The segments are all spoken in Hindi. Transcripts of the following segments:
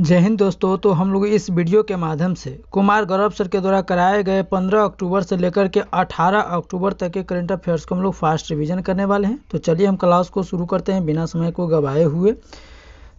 जय हिंद दोस्तों। तो हम लोग इस वीडियो के माध्यम से कुमार गौरव सर के द्वारा कराए गए 15 अक्टूबर से लेकर के 18 अक्टूबर तक के करंट अफेयर्स को हम लोग फास्ट रिवीजन करने वाले हैं। तो चलिए हम क्लास को शुरू करते हैं बिना समय को गवाए हुए।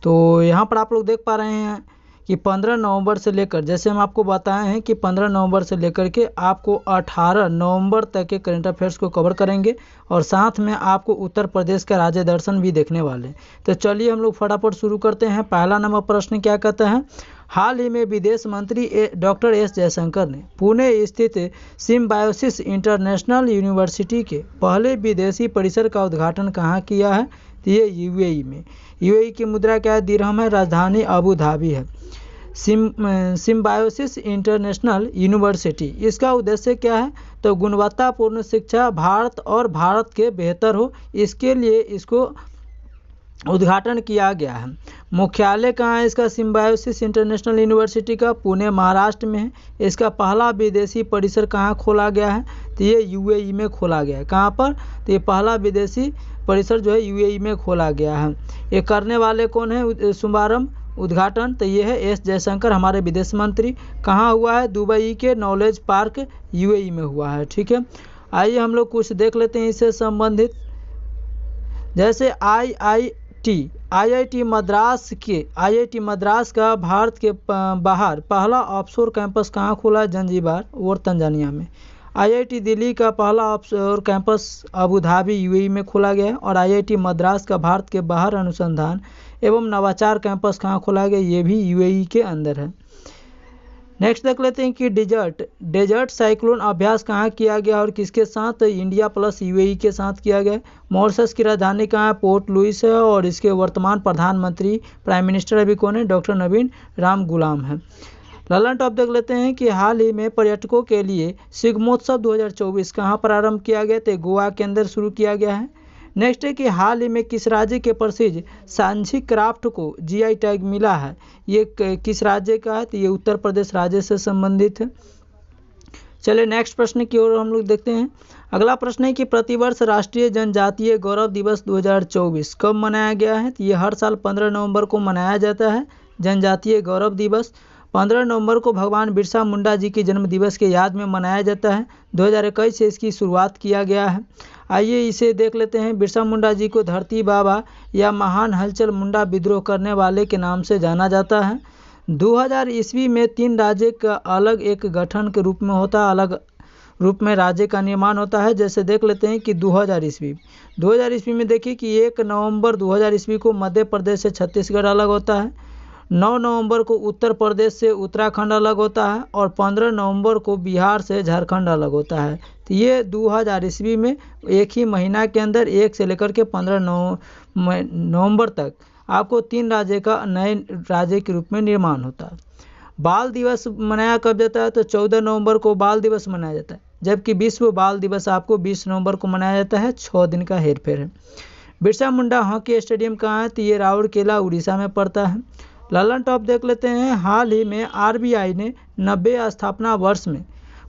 तो यहाँ पर आप लोग देख पा रहे हैं कि 15 नवंबर से लेकर, जैसे हम आपको बताए हैं कि 15 नवंबर से लेकर के आपको 18 नवंबर तक के करंट अफेयर्स को कवर करेंगे और साथ में आपको उत्तर प्रदेश का राज्य दर्शन भी देखने वाले हैं। तो चलिए हम लोग फटाफट शुरू करते हैं। पहला नंबर प्रश्न क्या कहता है, हाल ही में विदेश मंत्री डॉक्टर एस जयशंकर ने पुणे स्थित सिम्बायोसिस इंटरनेशनल यूनिवर्सिटी के पहले विदेशी परिसर का उद्घाटन कहाँ किया है? तो ये यूएई में। यूएई की मुद्रा क्या है? दिरहम है। राजधानी अबू धाबी है। सिम्बायोसिस इंटरनेशनल यूनिवर्सिटी, इसका उद्देश्य क्या है? तो गुणवत्तापूर्ण शिक्षा भारत और भारत के बेहतर हो, इसके लिए इसको उद्घाटन किया गया है। मुख्यालय कहाँ है इसका? सिम्बायोसिस इंटरनेशनल यूनिवर्सिटी का पुणे महाराष्ट्र में है। इसका पहला विदेशी परिसर कहाँ खोला गया है? तो ये यूएई में खोला गया है। कहाँ पर? तो ये पहला विदेशी परिसर जो है यूएई में खोला गया है। ये करने वाले कौन है शुभारंभ उद्घाटन? तो ये है एस जयशंकर, हमारे विदेश मंत्री। कहाँ हुआ है? दुबई के नॉलेज पार्क यूएई में हुआ है। ठीक है, आइए हम लोग कुछ देख लेते हैं इससे संबंधित। जैसे आईआईटी मद्रास का भारत के बाहर पहला ऑफशोर कैंपस कहाँ खुला है? जंजीबार और तंजानिया में। आईआईटी दिल्ली का पहला offshore campus Abu Dhabi UAE में खोला गया है। और आईआईटी मद्रास का भारत के बाहर अनुसंधान एवं नवाचार कैंपस कहाँ खोला गया? ये भी यूएई के अंदर है। नेक्स्ट देख लेते हैं कि डेजर्ट साइक्लोन अभ्यास कहाँ किया गया और किसके साथ? इंडिया प्लस यूएई के साथ किया गया। मॉरिशस की राजधानी कहाँ है? पोर्ट लुइस है। और इसके वर्तमान प्रधानमंत्री प्राइम मिनिस्टर अभी कौन है? डॉक्टर नवीन राम गुलाम है। ललन टॉप देख लेते हैं कि हाल ही में पर्यटकों के लिए शिग्मोत्सव 2024 कहाँ प्रारंभ किया गया? तो गोवा के अंदर शुरू किया गया है। नेक्स्ट है कि हाल ही में किस राज्य के प्रसिद्ध सांझी क्राफ्ट को जीआई टैग मिला है? ये किस राज्य का है? तो ये उत्तर प्रदेश राज्य से संबंधित है। चलिए नेक्स्ट प्रश्न की ओर हम लोग देखते हैं। अगला प्रश्न है कि प्रतिवर्ष राष्ट्रीय जनजातीय गौरव दिवस 2024 कब मनाया गया है? तो ये हर साल 15 नवंबर को मनाया जाता है जनजातीय गौरव दिवस। 15 नवंबर को भगवान बिरसा मुंडा जी के जन्म दिवस के याद में मनाया जाता है। 2021 से इसकी शुरुआत किया गया है। आइए इसे देख लेते हैं। बिरसा मुंडा जी को धरती बाबा या महान हलचल मुंडा विद्रोह करने वाले के नाम से जाना जाता है। 2000 ईस्वी में 3 राज्य का अलग एक गठन के रूप में होता है, अलग रूप में राज्य का निर्माण होता है। जैसे देख लेते हैं कि 2000 ईस्वी में देखिए कि 1 नवंबर 2000 ईस्वी को मध्य प्रदेश से छत्तीसगढ़ अलग होता है। 9 नवंबर को उत्तर प्रदेश से उत्तराखंड अलग होता है। और 15 नवंबर को बिहार से झारखंड अलग होता है। तो ये 2000 ईस्वी में एक ही महीना के अंदर 1 से लेकर के 15 नवंबर तक आपको 3 राज्य का नए राज्य के रूप में निर्माण होता है। बाल दिवस मनाया कब जाता है? तो 14 नवंबर को बाल दिवस मनाया जाता है, जबकि विश्व बाल दिवस आपको 20 नवंबर को मनाया जाता है। 6 दिन का हेरफेर है। बिरसा मुंडा हॉकी स्टेडियम कहाँ है? तो ये राउरकेला उड़ीसा में पड़ता है। ललन टॉप देख लेते हैं। हाल ही में आरबीआई ने 90 स्थापना वर्ष में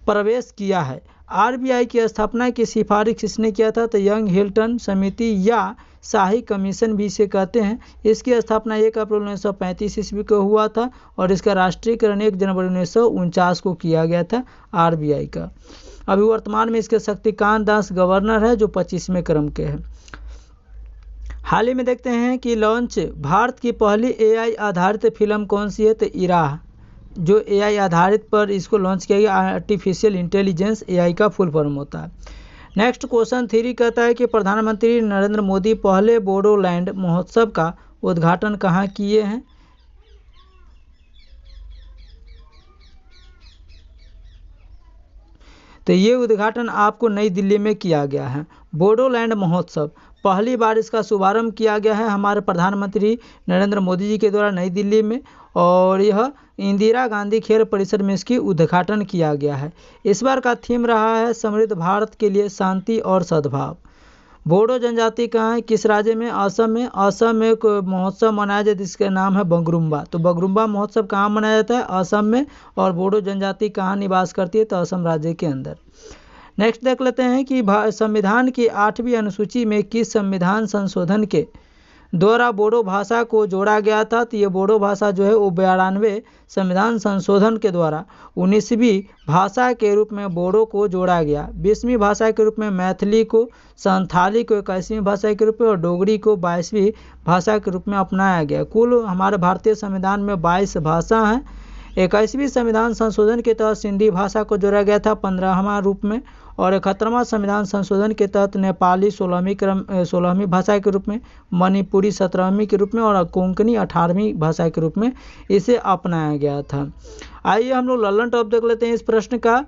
प्रवेश किया है। आरबीआई की स्थापना की सिफारिश किसने किया था? तो यंग हिल्टन समिति या शाही कमीशन भी इसे कहते हैं। इसकी स्थापना 1 अप्रैल 1935 ईस्वी को हुआ था और इसका राष्ट्रीयकरण 1 जनवरी 1949 को किया गया था आरबीआई का। अभी वर्तमान में इसके शक्तिकांत दास गवर्नर है जो 25वें क्रम के हैं। हाल ही में देखते हैं कि लॉन्च भारत की पहली एआई आधारित फिल्म कौन सी है? तो इराह, जो एआई आधारित पर इसको लॉन्च किया गया। आर्टिफिशियल इंटेलिजेंस एआई का फुल फॉर्म होता है। नेक्स्ट क्वेश्चन 3 कहता है कि प्रधानमंत्री नरेंद्र मोदी पहले बोडोलैंड महोत्सव का उद्घाटन कहाँ किए हैं? तो ये उद्घाटन आपको नई दिल्ली में किया गया है। बोडोलैंड महोत्सव पहली बार इसका शुभारंभ किया गया है हमारे प्रधानमंत्री नरेंद्र मोदी जी के द्वारा नई दिल्ली में। और यह इंदिरा गांधी खेल परिसर में इसकी उद्घाटन किया गया है। इस बार का थीम रहा है समृद्ध भारत के लिए शांति और सद्भाव। बोडो जनजाति कहाँ है? किस राज्य में? असम में। असम में एक महोत्सव मनाया जाता है जिसका नाम है बगरुम्बा। तो बगरुम्बा महोत्सव कहाँ मनाया जाता है? असम में। और बोडो जनजाति कहाँ निवास करती है? तो असम राज्य के अंदर। नेक्स्ट देख लेते हैं कि संविधान की 8वीं अनुसूची में किस संविधान संशोधन के द्वारा बोडो भाषा को जोड़ा गया था। तो ये बोडो भाषा जो है वो 92वें संविधान संशोधन के द्वारा 19वीं भाषा के रूप में बोडो को जोड़ा गया। 20वीं भाषा के रूप में मैथिली को, संथाली को 21वीं भाषा के रूप में और डोगरी को 22वीं भाषा के रूप में अपनाया गया। कुल हमारे भारतीय संविधान में 22 भाषा हैं। 21वीं संविधान संशोधन के तहत सिंधी भाषा को जोड़ा गया था 15वां रूप में, और 71वां संविधान संशोधन के तहत नेपाली 16वीं भाषा के रूप में, मणिपुरी 17वीं के रूप में और कोंकणी 18वीं भाषा के रूप में इसे अपनाया गया था। आइए हम लोग लल्लन टॉप देख लेते हैं इस प्रश्न का।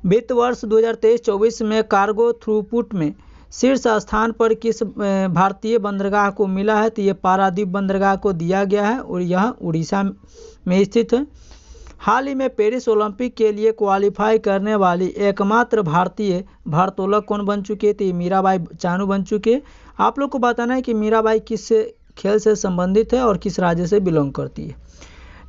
वित्त वर्ष 2023-24 में कार्गो थ्रूपुट में शीर्ष स्थान पर किस भारतीय बंदरगाह को मिला है? तो ये पारादीप बंदरगाह को दिया गया है और यह उड़ीसा में स्थित है। हाल ही में पेरिस ओलंपिक के लिए क्वालिफाई करने वाली एकमात्र भारतीय भारोत्तोलक कौन बन चुकी है? तो मीराबाई चानू बन चुके हैं। आप लोग को बताना है कि मीराबाई किस खेल से संबंधित है और किस राज्य से बिलोंग करती है।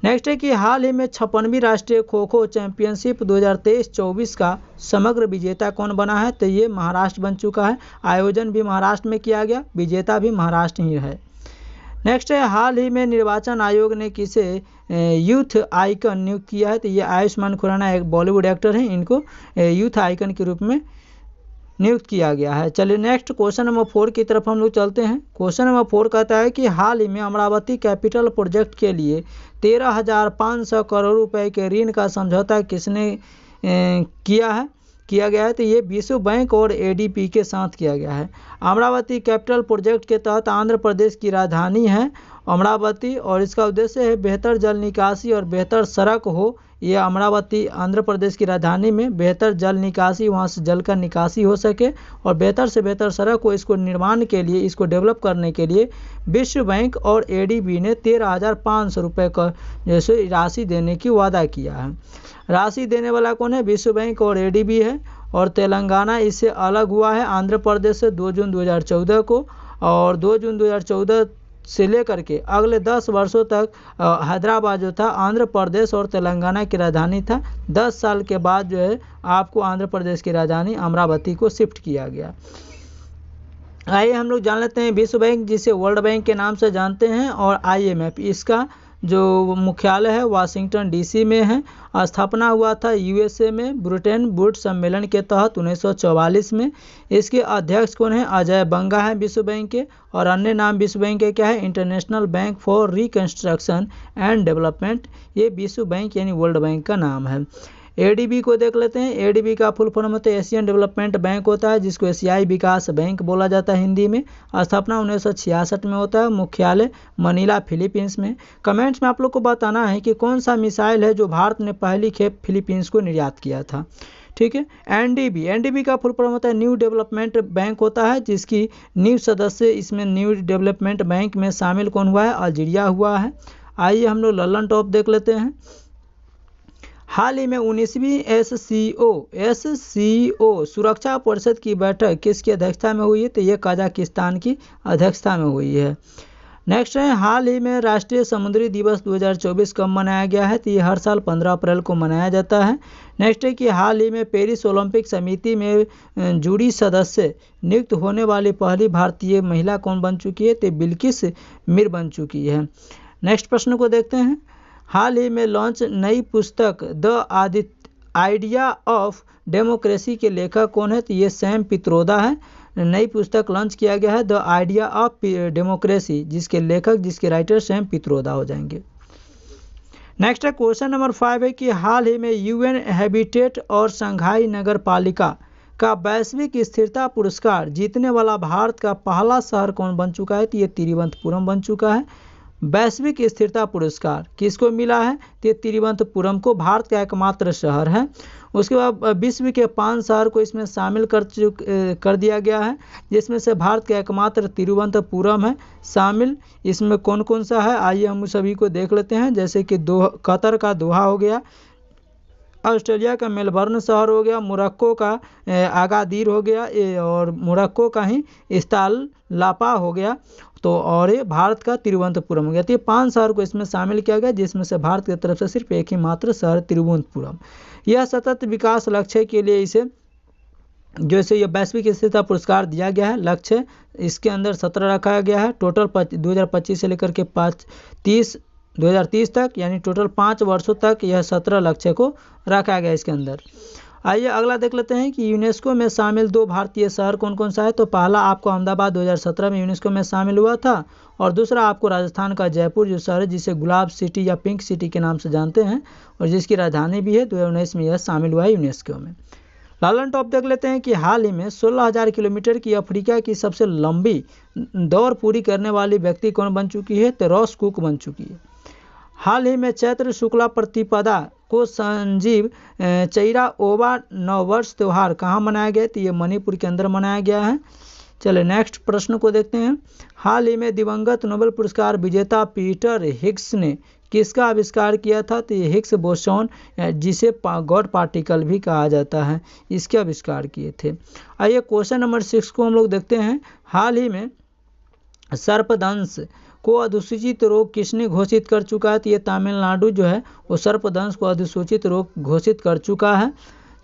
नेक्स्ट है कि हाल ही में 56वीं राष्ट्रीय खो खो चैंपियनशिप 2023-24 का समग्र विजेता कौन बना है? तो ये महाराष्ट्र बन चुका है। आयोजन भी महाराष्ट्र में किया गया, विजेता भी महाराष्ट्र ही है। नेक्स्ट है हाल ही में निर्वाचन आयोग ने किसे यूथ आइकन नियुक्त किया है? तो ये आयुष्मान खुराना एक बॉलीवुड एक्टर हैं, इनको यूथ आइकन के रूप में नियुक्त किया गया है। चलिए नेक्स्ट क्वेश्चन नंबर 4 की तरफ हम लोग चलते हैं। क्वेश्चन नंबर 4 कहता है कि हाल ही में अमरावती कैपिटल प्रोजेक्ट के लिए 13,500 करोड़ रुपए के ऋण का समझौता किसने किया गया है? तो ये विश्व बैंक और एडीबी के साथ किया गया है। अमरावती कैपिटल प्रोजेक्ट के तहत आंध्र प्रदेश की राजधानी है अमरावती और इसका उद्देश्य है बेहतर जल निकासी और बेहतर सड़क हो। ये अमरावती आंध्र प्रदेश की राजधानी में बेहतर जल निकासी, वहाँ से जल का निकासी हो सके और बेहतर से बेहतर सड़क हो। इसको निर्माण के लिए, इसको डेवलप करने के लिए विश्व बैंक और एडीबी ने 13,500 रुपये का जैसे राशि देने की वादा किया है। राशि देने वाला कौन है? विश्व बैंक और एडीबी है। और तेलंगाना इससे अलग हुआ है आंध्र प्रदेश से 2 जून 2014 को, और 2 जून 2014 से लेकर के अगले 10 वर्षों तक हैदराबाद जो था आंध्र प्रदेश और तेलंगाना की राजधानी था। 10 साल के बाद जो है आपको आंध्र प्रदेश की राजधानी अमरावती को शिफ्ट किया गया। आइए हम लोग जान लेते हैं विश्व बैंक, जिसे वर्ल्ड बैंक के नाम से जानते हैं, और आईएमएफ, इसका जो मुख्यालय है वाशिंगटन डीसी में है। स्थापना हुआ था यूएसए में ब्रिटेन वुड्स सम्मेलन के तहत 1944 में। इसके अध्यक्ष कौन है? अजय बंगा है विश्व बैंक के। और अन्य नाम विश्व बैंक के क्या है? International bank for reconstruction and development. ये विश्व बैंक यानी वर्ल्ड बैंक का नाम है। एडीबी को देख लेते हैं। एडीबी का फुल फॉर्म होता है एशियन डेवलपमेंट बैंक होता है, जिसको एशियाई विकास बैंक बोला जाता है हिंदी में। स्थापना 1966 में होता है। मुख्यालय मनीला फिलीपींस में। कमेंट्स में आप लोग को बताना है कि कौन सा मिसाइल है जो भारत ने पहली खेप फिलीपींस को निर्यात किया था। ठीक है। एनडीबी का फुल फॉर्म होता है न्यू डेवलपमेंट बैंक होता है, जिसकी न्यू सदस्य इसमें न्यू डेवलपमेंट बैंक में शामिल कौन हुआ है? अल्जीरिया हुआ है। आइए हम लोग लल्लन टॉप देख लेते हैं। हाल ही में 19वीं एससीओ सुरक्षा परिषद की बैठक किसकी अध्यक्षता में हुई है? तो ये कजाकिस्तान की अध्यक्षता में हुई है। नेक्स्ट है हाल ही में राष्ट्रीय समुद्री दिवस 2024 कब मनाया गया है? तो ये हर साल 15 अप्रैल को मनाया जाता है। नेक्स्ट है कि हाल ही में पेरिस ओलंपिक समिति में जूरी सदस्य नियुक्त होने वाली पहली भारतीय महिला कौन बन चुकी है? तो बिल्किस मीर बन चुकी है। नेक्स्ट प्रश्न को देखते हैं। हाल ही में लॉन्च नई पुस्तक द आइडिया ऑफ डेमोक्रेसी के लेखक कौन है? तो ये सैम पित्रोदा है। नई पुस्तक लॉन्च किया गया है द आइडिया ऑफ डेमोक्रेसी, जिसके लेखक, जिसके राइटर सैम पित्रोदा हो जाएंगे। नेक्स्ट है क्वेश्चन नंबर 5 है कि हाल ही में यूएन हैबिटेट और संघाई नगर पालिका का वैश्विक स्थिरता पुरस्कार जीतने वाला भारत का पहला शहर कौन बन चुका है? तो ये तिरुवनंतपुरम बन चुका है। वैश्विक स्थिरता पुरस्कार किसको मिला है? तो तिरुवनंतपुरम को भारत का एकमात्र शहर है। उसके बाद विश्व के 5 शहर को इसमें शामिल कर दिया गया है, जिसमें से भारत का एकमात्र तिरुवनंतपुरम है शामिल। इसमें कौन कौन सा है आइए हम सभी को देख लेते हैं। जैसे कि कतर का दोहा हो गया, ऑस्ट्रेलिया का मेलबर्न शहर हो गया, मोरक्को का अगादीर हो गया, और मोरक्को का ही इस्ताललापा हो गया, तो और ये भारत का तिरुवनंतपुरम हो गया। तो ये 5 शहर को इसमें शामिल किया गया, जिसमें से भारत की तरफ से सिर्फ एक ही मात्र शहर तिरुवनंतपुरम। यह सतत विकास लक्ष्य के लिए इसे जैसे ये वैश्विक स्थिरता पुरस्कार दिया गया है। लक्ष्य इसके अंदर 17 रखा गया है। टोटल 2025 से लेकर के 2030 तक, यानी टोटल 5 वर्षों तक यह 17 लक्ष्य को रखा गया इसके अंदर। आइए अगला देख लेते हैं कि यूनेस्को में शामिल 2 भारतीय शहर कौन कौन सा है। तो पहला आपको अहमदाबाद 2017 में यूनेस्को में शामिल हुआ था, और दूसरा आपको राजस्थान का जयपुर जो शहर है, जिसे गुलाब सिटी या पिंक सिटी के नाम से जानते हैं, और जिसकी राजधानी भी है, 2019 में यह शामिल हुआ है यूनेस्को में। लालन टॉप देख लेते हैं कि हाल ही में 16,000 किलोमीटर की अफ्रीका की सबसे लंबी दौड़ पूरी करने वाली व्यक्ति कौन बन चुकी है। तो रॉस कुक बन चुकी है। हाल ही में चैत्र शुक्ला प्रतिपदा को संजीव चैरा ओबा नववर्ष त्यौहार कहाँ मनाया गया। तो ये मणिपुर के अंदर मनाया गया है। चलिए नेक्स्ट प्रश्न को देखते हैं। हाल ही में दिवंगत नोबेल पुरस्कार विजेता पीटर हिग्स ने किसका आविष्कार किया था। तो ये हिग्स बोसॉन, जिसे गॉड पार्टिकल भी कहा जाता है, इसके आविष्कार किए थे। आइए क्वेश्चन नंबर 6 को हम लोग देखते हैं। हाल ही में सर्पदंश को अधिसूचित रोग किसने घोषित कर चुका है। तो ये तमिलनाडु जो है वो सर्पदंश को अधिसूचित रोग घोषित कर चुका है।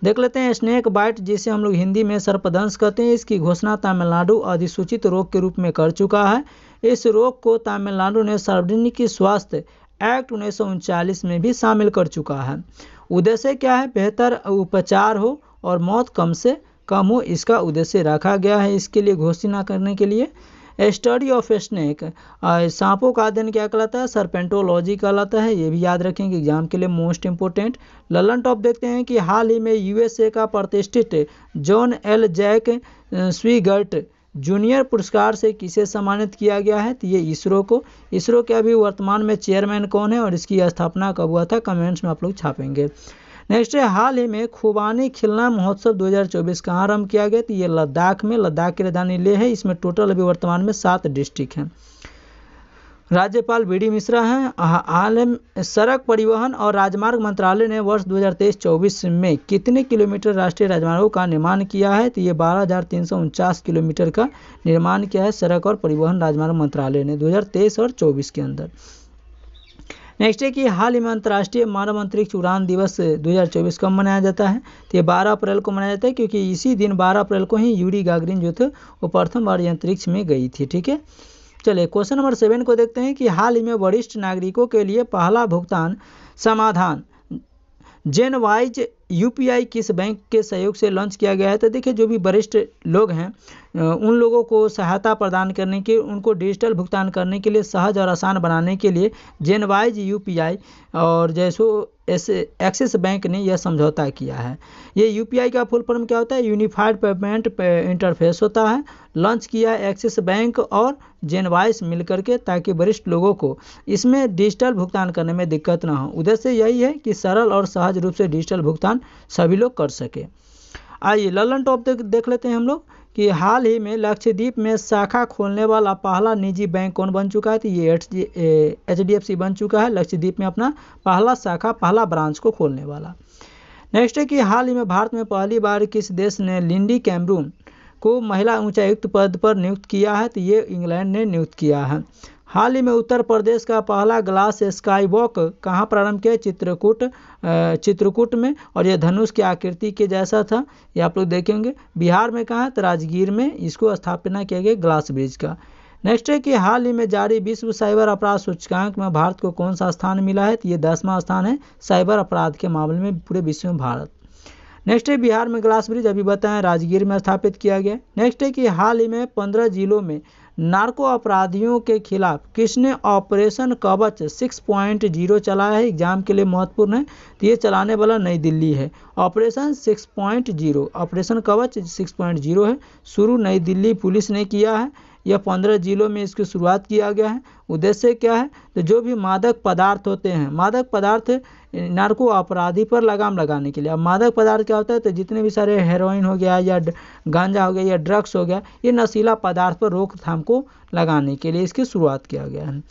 देख लेते हैं स्नेक बाइट, जिसे हम लोग हिंदी में सर्पदंश कहते हैं, इसकी घोषणा तमिलनाडु अधिसूचित रोग के रूप में कर चुका है। इस रोग को तमिलनाडु ने सार्वजनिक स्वास्थ्य एक्ट 1939 में भी शामिल कर चुका है। उद्देश्य क्या है, बेहतर उपचार हो और मौत कम से कम हो, इसका उद्देश्य रखा गया है इसके लिए घोषणा करने के लिए। स्टडी ऑफ स्नेक, सांपों का अध्ययन क्या कहलाता है, सर्पेंटोलॉजी कहलाता है, ये भी याद रखेंगे एग्जाम के लिए मोस्ट इंपोर्टेंट। ललन टॉप देखते हैं कि हाल ही में यूएसए का प्रतिष्ठित जॉन एल जैक स्वीगर्ट जूनियर पुरस्कार से किसे सम्मानित किया गया है। तो ये इसरो को। इसरो के अभी वर्तमान में चेयरमैन कौन है और इसकी स्थापना कब हुआ था, कमेंट्स में आप लोग छापेंगे। नेक्स्ट है, हाल ही में खुबानी खिलना महोत्सव 2024 कहाँ आरम्भ किया गया। तो ये लद्दाख में, लद्दाख की राजधानी लेह है। इसमें टोटल अभी वर्तमान में 7 डिस्ट्रिक्ट हैं। राज्यपाल बीडी मिश्रा हैं। हाल में सड़क परिवहन और राजमार्ग मंत्रालय ने वर्ष 2023-24 में कितने किलोमीटर राष्ट्रीय राजमार्गों का निर्माण किया है। तो ये 12,349 किलोमीटर का निर्माण किया है सड़क और परिवहन राजमार्ग मंत्रालय ने 2023 और 24 के अंदर। नेक्स्ट है कि हाल ही में अंतर्राष्ट्रीय मानव अंतरिक्ष उड़ान दिवस 2024 कब मनाया जाता है। तो ये 12 अप्रैल को मनाया जाता है, क्योंकि इसी दिन 12 अप्रैल को ही यूरी गागरिन जो थे वो प्रथम बार अंतरिक्ष में गई थी। ठीक है, चलिए क्वेश्चन नंबर 7 को देखते हैं कि हाल ही में वरिष्ठ नागरिकों के लिए पहला भुगतान समाधान जेनवाइज यूपीआई किस बैंक के सहयोग से लॉन्च किया गया है। तो देखिए, जो भी वरिष्ठ लोग हैं उन लोगों को सहायता प्रदान करने के, उनको डिजिटल भुगतान करने के लिए सहज और आसान बनाने के लिए जेनवाइज यूपीआई और जैसो एक्सिस बैंक ने यह समझौता किया है। ये यूपीआई का फुल फॉर्म क्या होता है, यूनिफाइड पेमेंट इंटरफेस होता है। लॉन्च किया है एक्सिस बैंक और जेनवाइज मिलकर के, ताकि वरिष्ठ लोगों को इसमें डिजिटल भुगतान करने में दिक्कत ना हो। उद्देश्य यही है कि सरल और सहज रूप से डिजिटल भुगतान सभी लोग कर सके। आइए ललन टॉप देख लेते हैं हम लोग कि हाल ही में लक्षद्वीप में शाखा खोलने वाला पहला निजी बैंक कौन बन चुका है। तो ये HDFC बन चुका है लक्षद्वीप में अपना पहला शाखा, पहला ब्रांच को खोलने वाला। नेक्स्ट है कि हाल ही में भारत में पहली बार किस देश ने लिंडी कैमरून को महिला उच्चायुक्त पद पर नियुक्त किया है। तो ये इंग्लैंड ने नियुक्त किया है। हाल ही में उत्तर प्रदेश का पहला ग्लास स्काई वॉक कहाँ प्रारंभ किया, चित्रकूट में, और यह धनुष की आकृति के जैसा था, ये आप लोग देखेंगे। बिहार में कहाँ, तो राजगीर में इसको स्थापना किया गया ग्लास ब्रिज का। नेक्स्ट है कि हाल ही में जारी विश्व साइबर अपराध सूचकांक में भारत को कौन सा स्थान मिला है। तो ये 10वां स्थान है साइबर अपराध के मामले में पूरे विश्व में भारत। नेक्स्ट है बिहार में ग्लास ब्रिज अभी बताएं राजगीर में स्थापित किया गया। नेक्स्ट है कि हाल ही में 15 जिलों में नार्को अपराधियों के खिलाफ किसने ऑपरेशन कवच 6.0 चलाया है, एग्जाम के लिए महत्वपूर्ण है। तो ये चलाने वाला नई दिल्ली है। ऑपरेशन 6.0, ऑपरेशन कवच 6.0 है, शुरू नई दिल्ली पुलिस ने किया है। यह 15 जिलों में इसकी शुरुआत किया गया है। उद्देश्य क्या है, तो जो भी मादक पदार्थ होते हैं, मादक पदार्थ नार्को अपराधी पर लगाम लगाने के लिए। अब मादक पदार्थ क्या होता है, तो जितने भी सारे हेरोइन हो गया या गांजा हो गया या ड्रग्स हो गया, ये नशीला पदार्थ पर रोकथाम को लगाने के लिए इसकी शुरुआत किया गया है।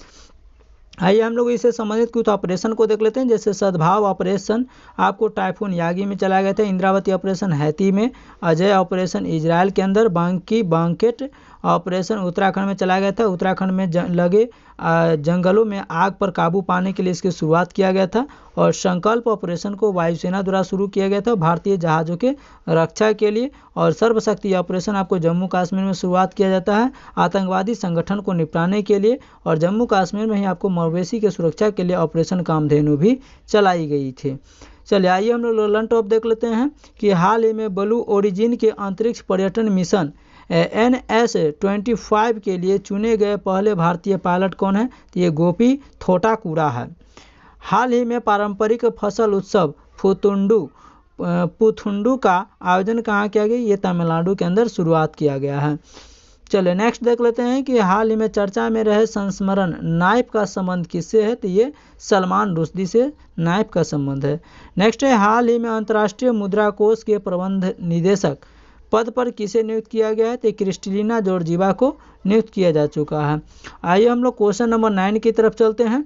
आइए हम लोग इससे संबंधित कुछ ऑपरेशन को देख लेते हैं। जैसे सद्भाव ऑपरेशन आपको टाइफून यागी में चलाया गया था, इंद्रावती ऑपरेशन हैती में, अजय ऑपरेशन इजराइल के अंदर, बांकी बांकेट ऑपरेशन उत्तराखंड में चलाया गया था। उत्तराखंड में लगे जंगलों में आग पर काबू पाने के लिए इसकी शुरुआत किया गया था। और संकल्प ऑपरेशन को वायुसेना द्वारा शुरू किया गया था भारतीय जहाज़ों के रक्षा के लिए। और सर्वशक्ति ऑपरेशन आपको जम्मू कश्मीर में शुरुआत किया जाता है आतंकवादी संगठन को निपटाने के लिए। और जम्मू कश्मीर में ही आपको मवेशी की सुरक्षा के लिए ऑपरेशन कामधेनु भी चलाई गई थी। चलिए आइए हम लोग ललन टॉप देख लेते हैं कि हाल ही में ब्लू ओरिजिन के अंतरिक्ष पर्यटन मिशन NS-25 के लिए चुने गए पहले भारतीय पायलट कौन है? तो ये गोपी थोटाकुरा है। हाल ही में पारंपरिक फसल उत्सव पुथुंडू का आयोजन कहाँ किया गया? ये तमिलनाडु के अंदर शुरुआत किया गया है। चलिए नेक्स्ट देख लेते हैं कि हाल ही में चर्चा में रहे संस्मरण नाइफ का संबंध किससे है? तो ये सलमान रुश्दी से नाइफ का संबंध है। नेक्स्ट है हाल ही में अंतर्राष्ट्रीय मुद्रा कोष के प्रबंध निदेशक पद पर किसे नियुक्त किया गया है? तो क्रिस्टलिना जॉर्जीवा को नियुक्त किया जा चुका है। आइए हम लोग क्वेश्चन नंबर 9 की तरफ चलते हैं।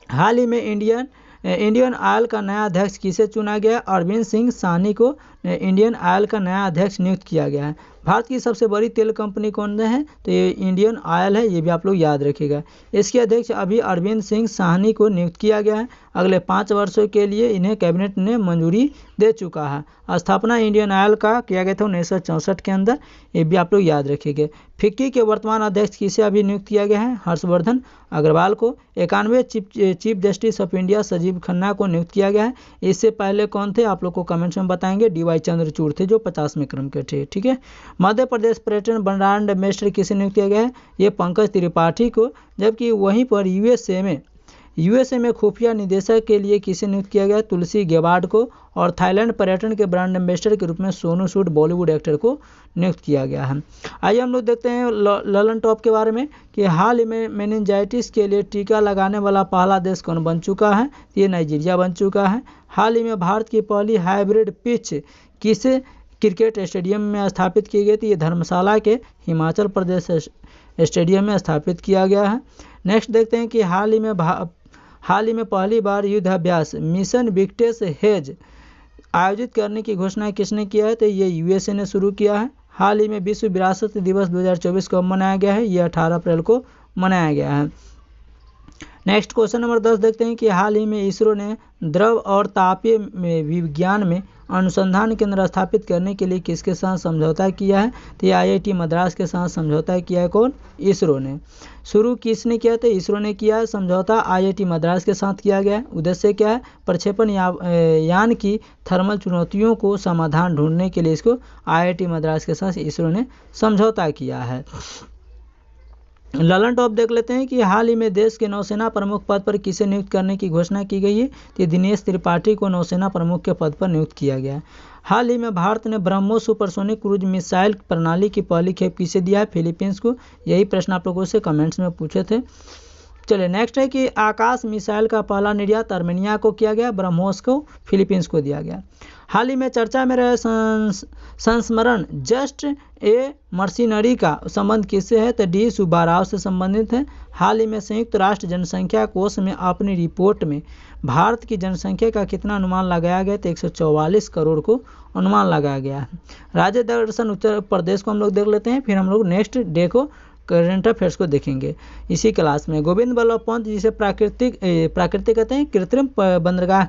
हाल ही में इंडियन ऑयल का नया अध्यक्ष किसे चुना गया? अरविंद सिंह साहनी को इंडियन ऑयल का नया अध्यक्ष नियुक्त किया गया है। भारत की सबसे बड़ी तेल कंपनी कौन है? तो ये इंडियन ऑयल है, ये भी आप लोग याद रखिएगा। इसके अध्यक्ष अभी अरविंद सिंह साहनी को नियुक्त किया गया है। अगले 5 वर्षों के लिए इन्हें कैबिनेट ने मंजूरी दे चुका है। स्थापना इंडियन ऑयल का किया गया था 1964 के अंदर, ये भी आप लोग याद रखिएगा। फिक्की के वर्तमान अध्यक्ष किसे अभी नियुक्त किया गया है? हर्षवर्धन अग्रवाल को। 91वें chief justice of India Sanjiv Khanna को नियुक्त किया गया है। इससे पहले कौन थे आप लोग को कमेंट्स में बताएंगे। DY चंद्रचूड़ थे जो 50वें क्रम के थे। ठीक है। मध्य प्रदेश पर्यटन ब्रांड एम्बेसडर किसे नियुक्त किया गया है? ये पंकज त्रिपाठी को। जबकि वहीं पर यूएसए में खुफिया निदेशक के लिए किसे नियुक्त किया गया? तुलसी गेबार्ड को। और थाईलैंड पर्यटन के ब्रांड एम्बेसडर के रूप में सोनू सूद बॉलीवुड एक्टर को नियुक्त किया गया है। आइए हम लोग देखते हैं ललन टॉप के बारे में कि हाल ही में मेनिंजाइटिस के लिए टीका लगाने वाला पहला देश कौन बन चुका है? ये नाइजीरिया बन चुका है। हाल ही में भारत की पहली हाइब्रिड पिच किसे क्रिकेट स्टेडियम में स्थापित की गई थी? ये धर्मशाला के हिमाचल प्रदेश स्टेडियम में स्थापित किया गया है। नेक्स्ट देखते हैं कि हाल ही में पहली बार युद्ध अभ्यास मिशन विक्टर्स हेज आयोजित करने की घोषणा किसने किया है? तो ये यूएसए ने शुरू किया है। हाल ही में विश्व विरासत दिवस 2024 को मनाया गया है। ये 18 अप्रैल को मनाया गया है। नेक्स्ट क्वेश्चन नंबर 10 देखते हैं कि हाल ही में इसरो ने द्रव और तापीय विज्ञान में अनुसंधान केंद्र स्थापित करने के लिए किसके साथ समझौता किया है? तो ये IIT मद्रास के साथ समझौता किया है। कौन? इसरो ने। शुरू किसने किया था? इसरो ने किया है। समझौता IIT मद्रास के साथ किया गया है। उद्देश्य क्या है? प्रक्षेपण यान की थर्मल चुनौतियों को समाधान ढूंढने के लिए इसको IIT मद्रास के साथ इसरो ने समझौता किया है। ललन टॉप देख लेते हैं कि हाल ही में देश के नौसेना प्रमुख पद पर किसे नियुक्त करने की घोषणा की गई है? तो दिनेश त्रिपाठी को नौसेना प्रमुख के पद पर नियुक्त किया गया है। हाल ही में भारत ने ब्रह्मोस सुपरसोनिक क्रूज मिसाइल प्रणाली की पहली खेप किसे दिया है? फिलीपींस को। यही प्रश्न आप लोगों से कमेंट्स में पूछे थे। चलिए नेक्स्ट है कि आकाश मिसाइल का पहला निर्यात आर्मेनिया को किया गया, ब्रह्मोस को फिलीपींस को दिया गया। हाल ही में चर्चा में रहे संस्मरण जस्ट ए मर्सिनरी का संबंध किससे है? तो D सुब्बाराव से संबंधित है। हाल ही में संयुक्त राष्ट्र जनसंख्या कोष में अपनी रिपोर्ट में भारत की जनसंख्या का कितना अनुमान लगाया गया? तो 144 करोड़ को अनुमान लगाया गया है। राज्य दर्शन उत्तर प्रदेश को हम लोग देख लेते हैं, फिर हम लोग नेक्स्ट डे को करंट अफेयर्स को देखेंगे इसी क्लास में। गोविंद बल्लभ पंत जिसे प्राकृतिक कहते हैं, कृत्रिम बंदरगाह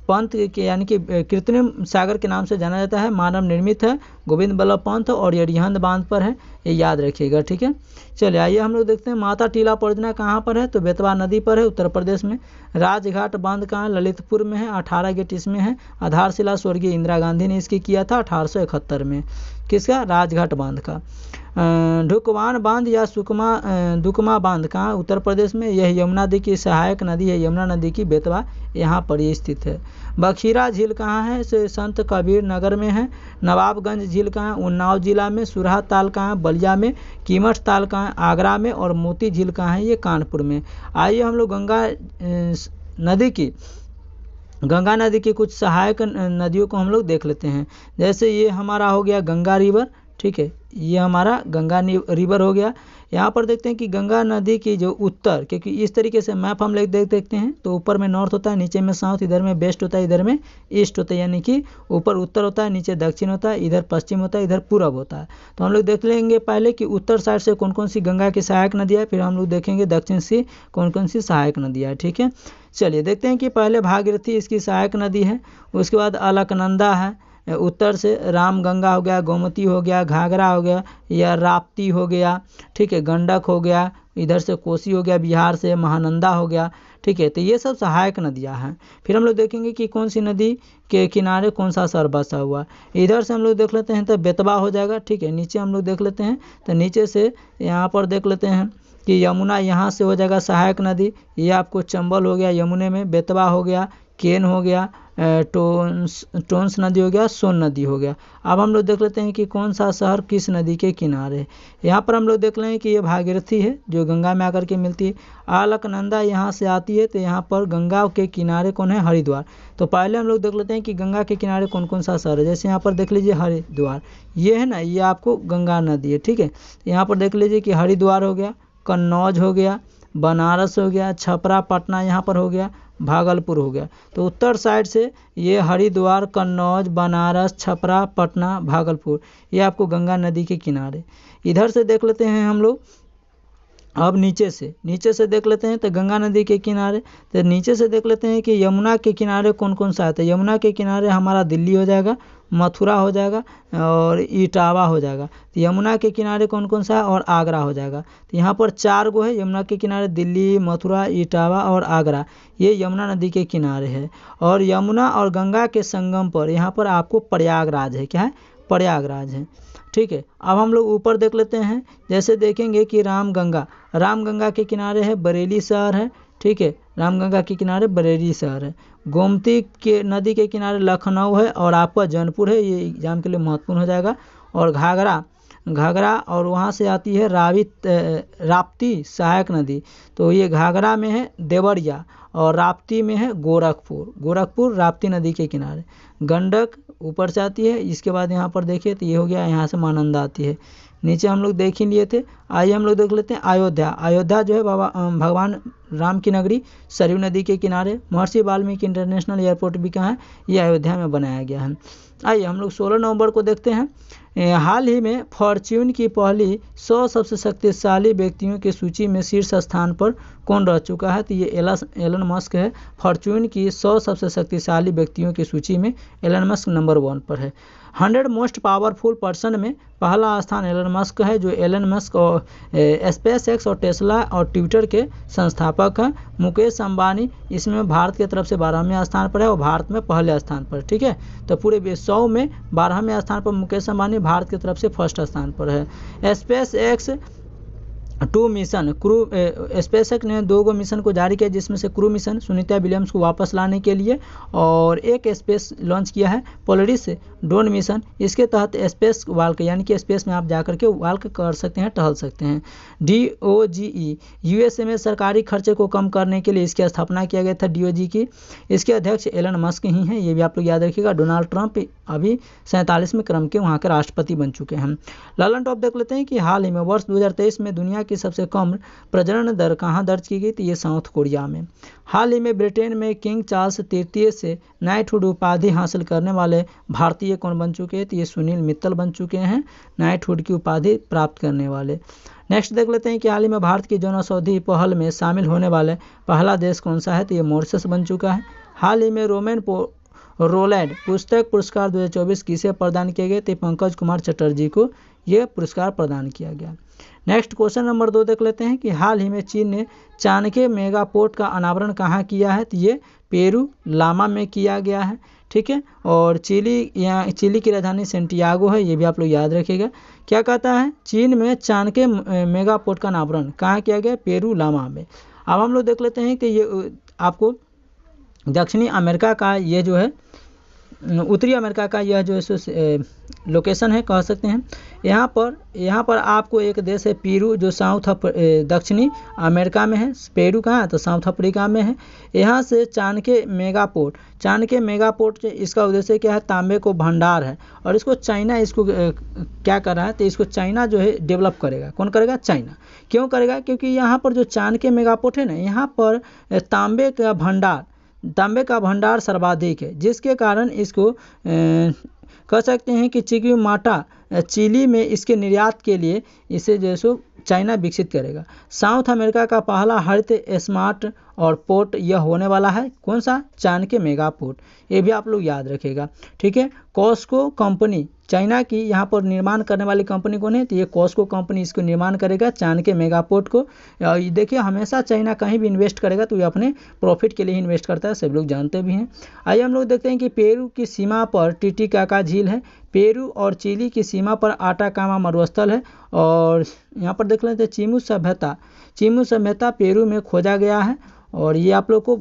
पंत के यानी कि कृत्रिम सागर के नाम से जाना जाता है, मानव निर्मित है गोविंद बल्लभ पंत और ये रिहंद बांध पर है, ये याद रखिएगा। ठीक है। चलिए आइए हम लोग देखते हैं माता टीला परियोजना कहाँ पर है? तो बेतवा नदी पर है, उत्तर प्रदेश में। राजघाट बांध कहाँ? ललितपुर में है, 18 गेट इसमें है। आधारशिला स्वर्गीय इंदिरा गांधी ने इसकी किया था 1871 में। किसका? राजघाट बांध का। ढुकवान बांध या दुकमा बांध कहाँ? उत्तर प्रदेश में। यह यमुना नदी की सहायक नदी है, यमुना नदी की बेतवा यहाँ पर ये स्थित है। बखीरा झील कहाँ है? संत कबीर नगर में है। नवाबगंज झील कहाँ? उन्नाव जिला में। सुरहा ताल कहाँ? बलिया में। कीमठ ताल कहाँ? आगरा में। और मोती झील कहाँ है? ये कानपुर में। आइए हम लोग गंगा नदी की कुछ सहायक नदियों को हम लोग देख लेते हैं। जैसे ये हमारा हो गया गंगा रिवर, ठीक है, ये हमारा गंगा रिवर हो गया। यहाँ पर देखते हैं कि गंगा नदी की जो उत्तर, क्योंकि इस तरीके से मैप हम लोग देखते हैं तो ऊपर में नॉर्थ होता है, नीचे में साउथ, इधर में वेस्ट होता है, इधर में ईस्ट होता है, यानी कि ऊपर उत्तर होता है, नीचे दक्षिण होता है, इधर पश्चिम होता है, इधर पूरब होता है। तो हम लोग देख लेंगे पहले कि उत्तर साइड से कौन कौन सी गंगा की सहायक नदियाँ है, फिर हम लोग देखेंगे दक्षिण से कौन कौन सी सहायक नदियाँ है। ठीक है, चलिए देखते हैं कि पहले भागीरथी इसकी सहायक नदी है, उसके बाद अलकनंदा है, उत्तर से रामगंगा हो गया, गोमती हो गया, घाघरा हो गया या राप्ती हो गया, ठीक है, गंडक हो गया, इधर से कोसी हो गया, बिहार से महानंदा हो गया। ठीक है, तो ये सब सहायक नदियां हैं। फिर हम लोग देखेंगे कि कौन सी नदी के किनारे कौन सा शहर बसा हुआ। इधर से हम लोग देख लेते हैं तो बेतवा हो जाएगा। ठीक है, नीचे हम लोग देख लेते हैं तो नीचे से यहाँ पर देख लेते हैं कि यमुना यहाँ से हो जाएगा सहायक नदी, ये आपको चंबल हो गया यमुने में, बेतवा हो गया, केन हो गया, टोंस नदी हो गया, सोन नदी हो गया। अब हम लोग देख लेते हैं कि कौन सा शहर किस नदी के किनारे है। यहाँ पर हम लोग देख लें कि ये भागीरथी है जो गंगा में आकर के मिलती है। अलकनंदा यहाँ से आती है, तो यहाँ पर गंगा के किनारे कौन है, हरिद्वार। तो पहले हम लोग देख लेते हैं कि गंगा के किनारे कौन कौन सा शहर है। जैसे यहाँ पर देख लीजिए हरिद्वार, ये है ना, ये आपको गंगा नदी है। ठीक है, यहाँ पर देख लीजिए कि हरिद्वार हो गया, कन्नौज हो गया, बनारस हो गया, छपरा पटना यहाँ पर हो गया, भागलपुर हो गया। तो उत्तर साइड से ये हरिद्वार, कन्नौज, बनारस, छपरा, पटना, भागलपुर, ये आपको गंगा नदी के किनारे। इधर से देख लेते हैं हम लोग, अब नीचे से देख लेते हैं तो गंगा नदी के किनारे, तो नीचे से देख लेते हैं कि यमुना के किनारे कौन कौन सा है। तो यमुना के किनारे हमारा दिल्ली हो जाएगा, मथुरा हो जाएगा और इटावा हो जाएगा। तो यमुना के किनारे कौन कौन सा है, और आगरा हो जाएगा। तो यहाँ पर 4 गो है यमुना के किनारे, दिल्ली, मथुरा, इटावा और आगरा, ये यमुना नदी के किनारे है। और यमुना और गंगा के संगम पर यहाँ पर आपको प्रयागराज है, क्या है, प्रयागराज है। ठीक है, अब हम लोग ऊपर देख लेते हैं, जैसे देखेंगे कि रामगंगा के किनारे है बरेली शहर है। ठीक है, रामगंगा के किनारे बरेली शहर है। गोमती के नदी के किनारे लखनऊ है और आपका जौनपुर है, ये एग्जाम के लिए महत्वपूर्ण हो जाएगा। और घाघरा और वहाँ से आती है राप्ती सहायक नदी, तो ये घाघरा में है देवरिया और राप्ती में है गोरखपुर राप्ती नदी के किनारे। गंडक ऊपर से आती है, इसके बाद यहाँ पर देखिए तो ये हो गया, यहाँ से महानंदा आती है। नीचे हम लोग देख ही लिए थे। आइए हम लोग देख लेते हैं अयोध्या जो है भगवान राम की नगरी, सरयू नदी के किनारे। महर्षि वाल्मीकि इंटरनेशनल एयरपोर्ट भी कहाँ है, ये अयोध्या में बनाया गया है। आइए हम लोग 16 नवंबर को देखते हैं। हाल ही में फॉर्च्यून की पहली 100 सबसे शक्तिशाली व्यक्तियों की सूची में शीर्ष स्थान पर कौन रह चुका है, तो ये एलन मस्क है। फॉर्च्यून की 100 सबसे शक्तिशाली व्यक्तियों की सूची में एलन मस्क नंबर 1 पर है। 100 मोस्ट पावरफुल पर्सन में पहला स्थान एलन मस्क है, जो एलन मस्क और स्पेस एक्स और टेस्ला और ट्विटर के संस्थापक हैं। मुकेश अंबानी इसमें भारत की तरफ से 12वें स्थान पर है और भारत में पहले स्थान पर। ठीक है, तो पूरे 100 में 12वें स्थान पर मुकेश अंबानी, भारत की तरफ से फर्स्ट स्थान पर है। स्पेस एक्स 2 मिशन स्पेसएक्स ने 2 मिशन को जारी किया, जिसमें से क्रू मिशन सुनीता विलियम्स को वापस लाने के लिए, और एक स्पेस लॉन्च किया है पोलरिस ड्रोन मिशन। इसके तहत स्पेस वॉक, यानी कि स्पेस में आप जाकर के वॉक कर सकते हैं, टहल सकते हैं। DOGE USA में सरकारी खर्चे को कम करने के लिए इसकी स्थापना किया गया था, DOGE की। इसके अध्यक्ष एलन मस्क ही हैं, ये भी आप लोग याद रखिएगा। डोनाल्ड ट्रंप अभी 47वें क्रम के वहाँ के राष्ट्रपति बन चुके हैं। ललन टॉप देख लेते हैं कि हाल ही में वर्ष 2023 में दुनिया की सबसे कम प्रजनन दर कहाँ दर्ज की गई, तो ये साउथ कोरिया में। हाल ही में ब्रिटेन में किंग चार्ल्स तृतीय से नाइटहुड उपाधि हासिल करने वाले भारतीय कौन बन चुके हैं, तो ये सुनील मित्तल बन चुके हैं, नाइटहुड की उपाधि प्राप्त करने वाले। नेक्स्ट देख लेते हैं कि हाल ही में भारत की जन औषधि पहल में शामिल होने वाले पहला देश कौन सा है, तो ये मॉरिशस बन चुका है। हाल ही में रोलैंड पुस्तक पुरस्कार 2024 किसे प्रदान किए गए, तो पंकज कुमार चटर्जी को ये पुरस्कार प्रदान किया गया। नेक्स्ट क्वेश्चन नंबर 2 देख लेते हैं कि हाल ही में चीन ने चाणक्य मेगा पोर्ट का अनावरण कहाँ किया है, तो ये पेरू लामा में किया गया है। ठीक है, और चिली की राजधानी सेंटियागो है, ये भी आप लोग याद रखिएगा। क्या कहता है, चीन में चाणक्य मेगा पोर्ट का अनावरण कहाँ किया गया, पेरू लामा में। अब हम लोग देख लेते हैं कि ये आपको दक्षिणी अमेरिका का ये जो है उत्तरी अमेरिका का यह जो लोकेशन है कह सकते हैं। यहाँ पर आपको एक देश है पेरू, जो दक्षिणी अमेरिका में है। पेरू कहाँ है? तो साउथ अफ्रीका में है। यहाँ से चाणक्य मेगा पोर्ट इसका उद्देश्य क्या है? तांबे को भंडार है, और इसको चाइना क्या कर रहा है? तो इसको चाइना जो है डेवलप करेगा। कौन करेगा? चाइना। क्यों करेगा? क्योंकि यहाँ पर जो चाणक्य मेगा पोर्ट है ना, यहाँ पर तांबे का भंडार सर्वाधिक है, जिसके कारण इसको कह सकते हैं कि चिक्विमाटा चिली में इसके निर्यात के लिए इसे जैसो चाइना विकसित करेगा। साउथ अमेरिका का पहला हरित स्मार्ट और पोर्ट यह होने वाला है। कौन सा? Chanakya mega port. ये भी आप लोग याद रखेगा, ठीक है। कॉस्को कंपनी चाइना की यहाँ पर निर्माण करने वाली कंपनी कौन है? तो ये कॉस्को कंपनी इसको निर्माण करेगा, चाणक्य मेगा पोर्ट को। देखिए, हमेशा चाइना कहीं भी इन्वेस्ट करेगा तो ये अपने प्रॉफिट के लिए इन्वेस्ट करता है, सब लोग जानते भी हैं। आइए हम लोग देखते हैं कि पेरू की सीमा पर टिटिकाका झील है। पेरू और चिली की सीमा पर आटाकामा मरुस्थल है। और यहाँ पर देख लेते हैं चिमू सभ्यता पेरू में खोजा गया है। और ये आप लोग को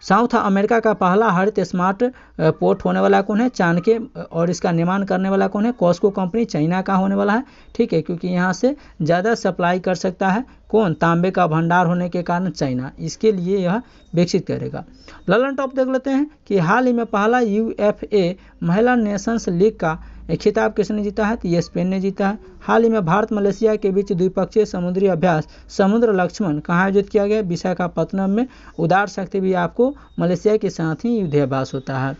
साउथ अमेरिका का पहला हरित स्मार्ट पोर्ट होने वाला कौन है? चाणक्य। और इसका निर्माण करने वाला कौन है? कॉस्को कंपनी, चाइना का होने वाला है, ठीक है, क्योंकि यहाँ से ज़्यादा सप्लाई कर सकता है कौन? तांबे का भंडार होने के कारण चाइना, इसके लिए यह विकसित करेगा। ललन टॉप देख लेते हैं कि हाल ही में पहला UFA महिला नेशंस लीग का खिताब किसने जीता है? तो ये स्पेन ने जीता है। हाल ही में भारत मलेशिया के बीच द्विपक्षीय समुद्री अभ्यास समुद्र लक्ष्मण कहाँ आयोजित किया गया? विशाखापत्तनम में। उदार शक्ति भी आपको मलेशिया के साथ ही युद्धाभ्यास होता है।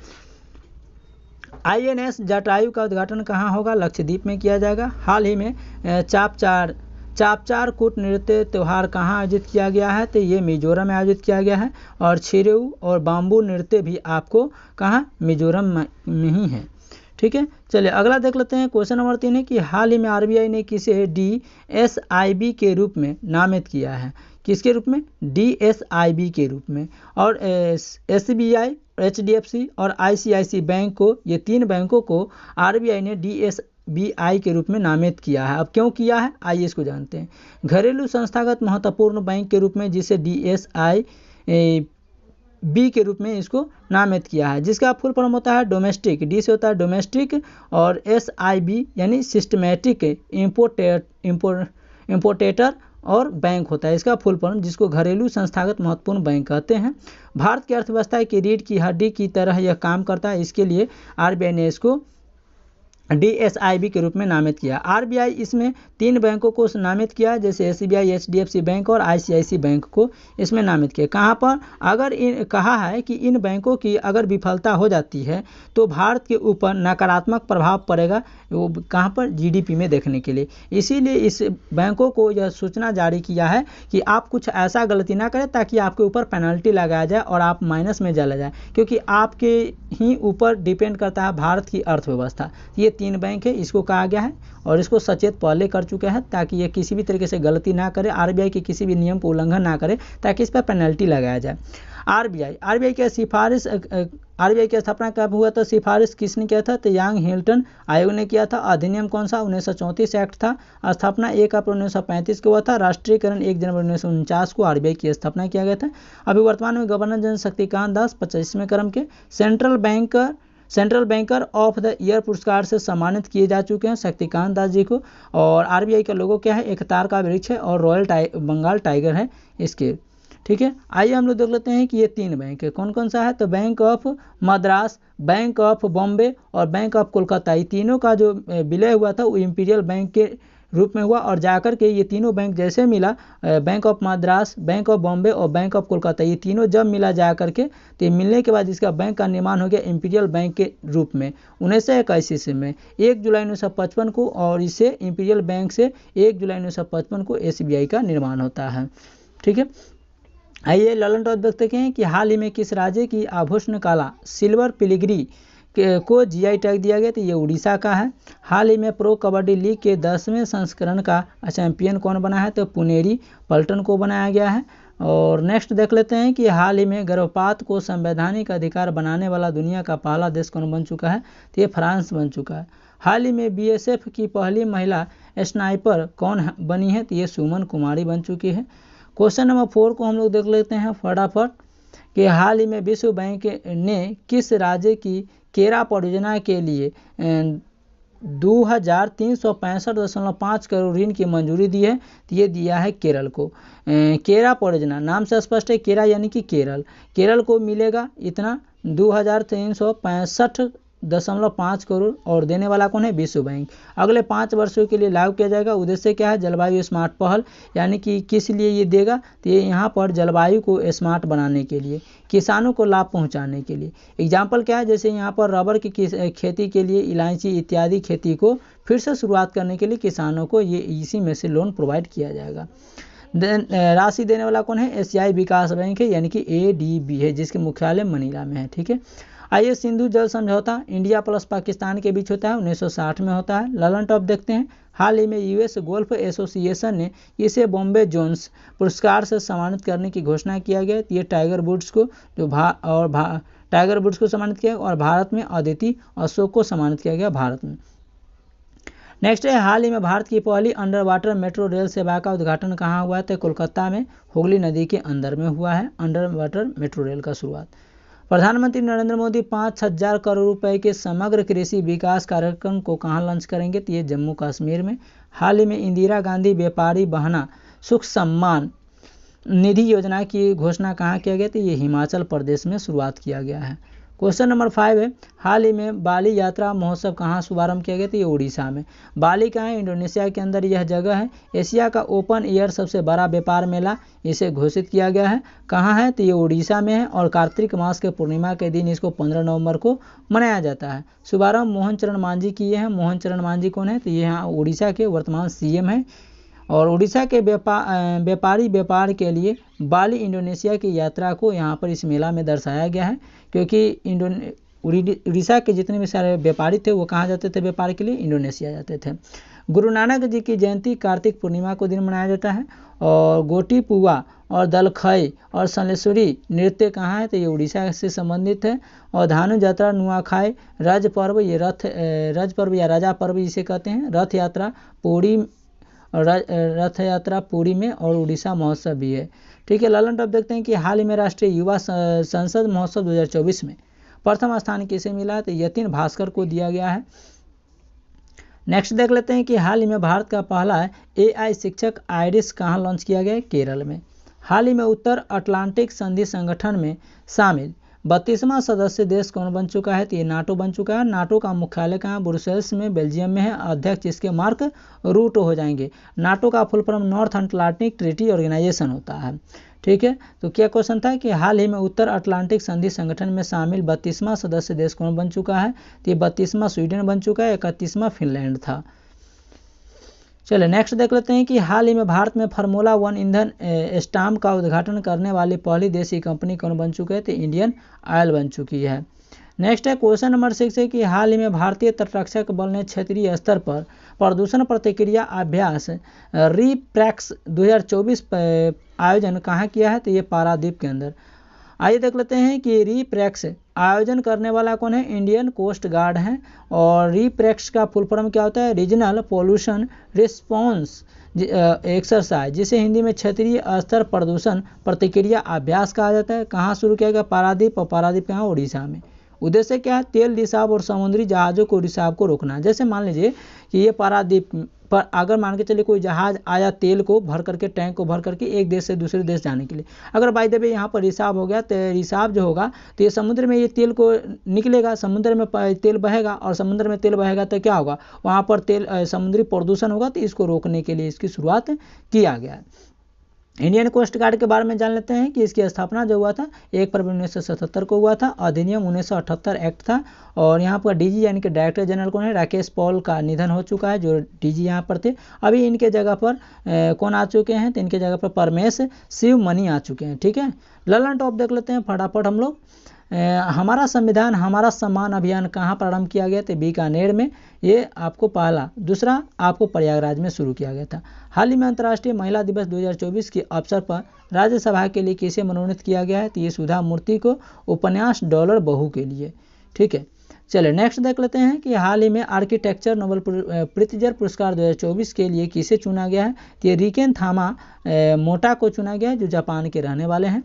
INS जटायु का उद्घाटन कहाँ होगा? लक्षद्वीप में किया जाएगा। हाल ही में चापचार कूट नृत्य त्यौहार कहाँ आयोजित किया गया है? तो ये मिजोरम में आयोजित किया गया है। और छिरेऊ और बाम्बू नृत्य भी आपको कहाँ? मिजोरम में ही है, ठीक है। चलिए अगला देख लेते हैं। क्वेश्चन नंबर 3 है कि हाल ही में RBI ने किसे DSIB के रूप में नामित किया है? किसके रूप में? DSIB के रूप में। और SBI, HDFC और ICICI बैंक को, ये 3 बैंकों को RBI ने DSBI के रूप में नामित किया है। अब क्यों किया है? आइए इसको जानते हैं। घरेलू संस्थागत महत्वपूर्ण बैंक के रूप में जिसे DSIB के रूप में इसको नामित किया है, जिसका फुल फॉर्म होता है डोमेस्टिक। डी से होता है डोमेस्टिक, और SIB यानी सिस्टमेटिक इम्पोर्टेटर और बैंक होता है इसका फुल फॉर्म, जिसको घरेलू संस्थागत महत्वपूर्ण बैंक कहते हैं। भारत की अर्थव्यवस्था की रीढ़ की हड्डी की तरह यह काम करता है, इसके लिए RBI ने इसको DSIB के रूप में नामित किया। RBI इसमें 3 बैंकों को नामित किया, जैसे SBI, HDFC बैंक और ICICI बैंक को इसमें नामित किया। कहाँ पर? अगर कहा है कि इन बैंकों की अगर विफलता हो जाती है तो भारत के ऊपर नकारात्मक प्रभाव पड़ेगा, वो कहाँ पर? GDP में देखने के लिए। इसीलिए इस बैंकों को यह सूचना जारी किया है कि आप कुछ ऐसा गलती ना करें ताकि आपके ऊपर पेनल्टी लगाया जाए और आप माइनस में चला जाए, क्योंकि आपके ही ऊपर डिपेंड करता है भारत की अर्थव्यवस्था। ये 3 बैंक है, इसको कहा गया है और इसको सचेत पहले कर चुके हैं ताकि ये किसी भी तरीके से गलती ना करे, RBI के किसी भी नियम को उल्लंघन ना करे, ताकि इस पर पेनल्टी लगाया जाए। RBI की स्थापना कब हुआ था? सिफारिश किसने किया था? तो यांग हिल्टन आयोग ने किया था। अधिनियम कौन सा? 1934 एक्ट था। स्थापना 1 अप्रैल 1935 को हुआ था। राष्ट्रीयकरण 1 जनवरी 1949 को RBI की स्थापना किया गया था। अभी वर्तमान में गवर्नर जनरल शक्तिकांत दास 25वें क्रम के central banker of the year पुरस्कार से सम्मानित किए जा चुके हैं शक्तिकांत दास जी को। और RBI का लोगो क्या है? एक तार का वृक्ष है और रॉयल बंगाल टाइगर है इसके, ठीक है। आइए हम लोग देख लेते हैं कि ये 3 बैंक है, कौन कौन सा है? तो bank of Madras, bank of Bombay और बैंक ऑफ कोलकाता, ये तीनों का जो विलय हुआ था वो इंपीरियल बैंक के रूप में हुआ। और जाकर के ये तीनों बैंक जैसे मिला, bank of Madras, bank of Bombay और बैंक ऑफ कोलकाता, ये तीनों जब मिला जा करके, तो मिलने के बाद इसका बैंक का निर्माण हो गया इंपीरियल बैंक के रूप में 1981 ईस्वी में 1 जुलाई 1955 को। और इसे इंपीरियल बैंक से 1 जुलाई 1955 को SBI का निर्माण होता है, ठीक है। आइए ललन टॉप देखते हैं कि हाल ही में किस राज्य की आभूषण कला सिल्वर पिलिग्री को GI टैग दिया गया? तो ये उड़ीसा का है। हाल ही में प्रो कबड्डी लीग के 10वें संस्करण का चैंपियन कौन बना है? तो पुनेरी पल्टन को बनाया गया है। और नेक्स्ट देख लेते हैं कि हाल ही में गर्भपात को संवैधानिक अधिकार बनाने वाला दुनिया का पहला देश कौन बन चुका है? तो ये फ्रांस बन चुका है। हाल ही में BSF की पहली महिला स्नाइपर कौन बनी है? तो ये सुमन कुमारी बन चुकी है। क्वेश्चन नंबर 4 को हम लोग देख लेते हैं फटाफट। कि हाल ही में विश्व बैंक ने किस राज्य की केरा परियोजना के लिए 2365.5 करोड़ ऋण की मंजूरी दी है? तो ये दिया है केरल को। केरा परियोजना नाम से स्पष्ट है, केरा यानी कि केरल को मिलेगा इतना 2365.5 करोड़, और देने वाला कौन है? विश्व बैंक। अगले 5 वर्षों के लिए लागू किया जाएगा। उद्देश्य क्या है? जलवायु स्मार्ट पहल, यानी कि किस लिए ये देगा? तो ये यहाँ पर जलवायु को स्मार्ट बनाने के लिए, किसानों को लाभ पहुँचाने के लिए। एग्जाम्पल क्या है? जैसे यहाँ पर रबर की खेती के लिए, इलायची इत्यादि खेती को फिर से शुरुआत करने के लिए किसानों को ये इसी में से लोन प्रोवाइड किया जाएगा। राशि देने वाला कौन है? एशियाई विकास बैंक है, यानी कि ADB है, जिसके मुख्यालय मनीला में है। ठीक है। आइए, सिंधु जल समझौता इंडिया प्लस पाकिस्तान के बीच होता है, 1960 में होता है। ललन टॉप देखते हैं। हाल ही में US गोल्फ एसोसिएशन ने इसे बॉम्बे जोन्स पुरस्कार से सम्मानित करने की घोषणा किया गया। ये टाइगर वुड्स को टाइगर वुड्स को सम्मानित किया, और भारत में अदिति अशोक को सम्मानित किया गया भारत में। नेक्स्ट है, हाल ही में भारत की पहली अंडर वाटर मेट्रो रेल सेवा का उद्घाटन कहाँ हुआ है? तो कोलकाता में हुगली नदी के अंदर में हुआ है अंडर वाटर मेट्रो रेल का शुरुआत। प्रधानमंत्री नरेंद्र मोदी 5,000 करोड़ रुपए के समग्र कृषि विकास कार्यक्रम को कहाँ लॉन्च करेंगे? तो ये जम्मू कश्मीर में। हाल ही में इंदिरा गांधी व्यापारी बहना सुख सम्मान निधि योजना की घोषणा कहाँ किया गया? तो ये हिमाचल प्रदेश में शुरुआत किया गया है। क्वेश्चन नंबर 5 है, हाल ही में बाली यात्रा महोत्सव कहाँ शुभारंभ किया गया? तो ये उड़ीसा में। बाली कहाँ है? इंडोनेशिया के अंदर यह जगह है। एशिया का ओपन एयर सबसे बड़ा व्यापार मेला इसे घोषित किया गया है। कहाँ है? तो ये उड़ीसा में है, और कार्तिक मास के पूर्णिमा के दिन इसको 15 नवंबर को मनाया जाता है। शुभारंभ मोहन चरण मांझी किए हैं। मोहन चरण मांझी कौन है? तो ये यहाँ उड़ीसा के वर्तमान CM है। और उड़ीसा के व्यापारी व्यापार के लिए बाली इंडोनेशिया की यात्रा को यहाँ पर इस मेला में दर्शाया गया है, क्योंकि उड़ीसा के जितने भी सारे व्यापारी थे वो कहाँ जाते थे व्यापार के लिए? इंडोनेशिया जाते थे। गुरु नानक जी की जयंती कार्तिक पूर्णिमा को दिन मनाया जाता है। और गोटी पुआ और दलखई और सलेश्वरी नृत्य कहाँ है? तो ये उड़ीसा से संबंधित है। और धानु यात्रा, नुआखाई, रज पर्व, ये रज पर्व या राजा पर्व इसे कहते हैं। रथ यात्रा पुरी में, और उड़ीसा महोत्सव भी है। ठीक है। ललन टॉप देखते हैं कि हाल ही में राष्ट्रीय युवा संसद महोत्सव 2024 में प्रथम स्थान किसे मिला है? तो यतिन भास्कर को दिया गया है। नेक्स्ट देख लेते हैं कि हाल ही में भारत का पहला AI शिक्षक आइरिस कहाँ लॉन्च किया गया है? केरल में। हाल ही में उत्तर अटलांटिक संधि संगठन में शामिल 32वां सदस्य देश कौन बन चुका है? तो ये नाटो बन चुका है। नाटो का मुख्यालय कहाँ? ब्रुसेल्स में, बेल्जियम में है। अध्यक्ष इसके मार्क रूट हो जाएंगे। नाटो का full form North Atlantic Treaty Organisation होता है। ठीक है। तो क्या क्वेश्चन था कि हाल ही में उत्तर अटलांटिक संधि संगठन में शामिल 32वां सदस्य देश कौन बन चुका है? तो ये 32वां स्वीडन बन चुका है, 31वां फिनलैंड था। चलिए नेक्स्ट देख लेते हैं कि हाल ही में भारत में फार्मूला 1 ईंधन स्टाम्प का उद्घाटन करने वाली पहली देशी कंपनी कौन बन चुकी है? तो इंडियन ऑयल बन चुकी है। नेक्स्ट है, क्वेश्चन नंबर 6 है कि हाल ही में भारतीय तटरक्षक बल ने क्षेत्रीय स्तर पर प्रदूषण प्रतिक्रिया अभ्यास रीप्रैक्स 2024 आयोजन कहाँ किया है? तो ये पारादीप के अंदर। आइए देख लेते हैं कि रीप्रैक्स आयोजन करने वाला कौन है? इंडियन कोस्ट गार्ड है। और रीप्रैक्स का फुल फॉर्म क्या होता है? रीजनल पोल्यूशन रिस्पॉन्स एक्सरसाइज, जिसे हिंदी में क्षेत्रीय स्तर प्रदूषण प्रतिक्रिया अभ्यास कहा जाता है। कहाँ शुरू किया गया? पारादीप। और पारादीप कहाँ? उड़ीसा में। उद्देश्य क्या है? तेल रिसाव और समुद्री जहाज़ों को रिसाव को रोकना। जैसे मान लीजिए कि ये पारादीप पर अगर मान के चलिए कोई जहाज आया तेल को भर करके, टैंक को भर करके एक देश से दूसरे देश जाने के लिए, अगर बाय द वे यहाँ पर रिसाव हो गया, तो रिसाव जो होगा तो ये समुद्र में ये तेल को निकलेगा, समुद्र में तेल बहेगा, और समुद्र में तेल बहेगा तो क्या होगा? वहाँ पर तेल समुद्री प्रदूषण होगा। तो इसको रोकने के लिए इसकी शुरुआत किया गया है। इंडियन कोस्ट गार्ड के बारे में जान लेते हैं कि इसकी स्थापना जो हुआ था 1 फरवरी 1977 को हुआ था। अधिनियम 1978 एक्ट था। और यहाँ पर DG यानी कि डायरेक्टर जनरल कौन है? राकेश पॉल का निधन हो चुका है, जो DG यहाँ पर थे। अभी इनके जगह पर कौन आ चुके हैं? तो इनके जगह पर परमेश शिव मनी आ चुके हैं। ठीक है। ललन टॉप देख लेते हैं फटाफट हम लोग। हमारा संविधान हमारा सम्मान अभियान कहाँ प्रारंभ किया गया? तो बीकानेर में। ये आपको पहला। दूसरा आपको प्रयागराज में शुरू किया गया था। हाल ही में अंतर्राष्ट्रीय महिला दिवस 2024 के अवसर पर राज्यसभा के लिए किसे मनोनीत किया गया है? तो ये सुधा मूर्ति को उपन्यास डॉलर बहू के लिए। ठीक है। चलिए नेक्स्ट देख लेते हैं कि हाल ही में आर्किटेक्चर नोबेल प्रित्जर पुरस्कार 2024 के लिए किसे चुना गया है? तो ये रिकेन थामा मोटा को चुना गया है, जो जापान के रहने वाले हैं।